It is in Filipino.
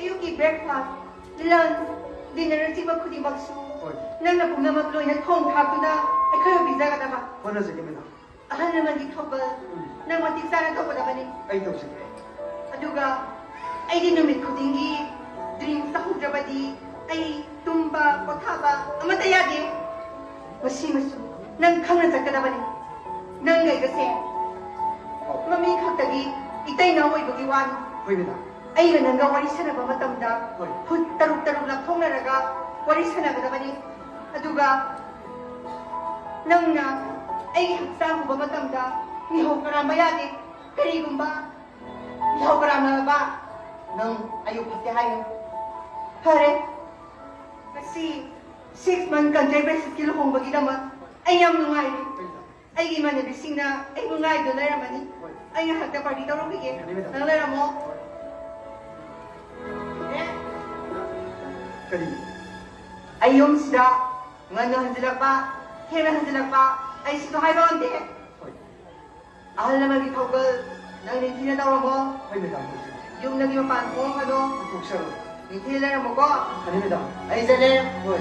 ayuki breakfast, lunch, dinner sigma khudimagsu. Nangna pumnamak loina thong thakuna ay kayo bizagadaba. 원하시겠습니다. Ahal naman di thobal, nang matik sana thobadabani. ay tawsi게. Aduga, ay di numit khudingi, drink sa hudrabadi, ay tumba, potaba, amatayagi. Masimasu, nang khangna sakadabani. Nang gay kasi, mami khatagi, itay na oibagi wan. 보입니다. Ay nangga wari sanaba matamda, Hoy. put taruk-taruk na thongnaraga, wari sanagadabani. Aduga, nang na, ay haksang ba matamda, nihaw karama yagi, karigumba, nihaw karama ba, nang ayaw patihayo. Pare, kasi 6-month country versus kilohong bagi naman, ay ang nungay, 보입니다. ay iman na bising na, ay nungay doon na naman ni, ay nga hagda party daw rin bigay, nang lara mo, 그리 ay yung sila, nga nahan sila pa, kailangan sila pa, ay sino kayo ba hindi? Ahal naman ikaw ba, nang tinatawa mo, 보입니다. yung naging mapaan mo, ano, 독사로 yung tinilala mo ko, 아닙니다. ay salir, 뭐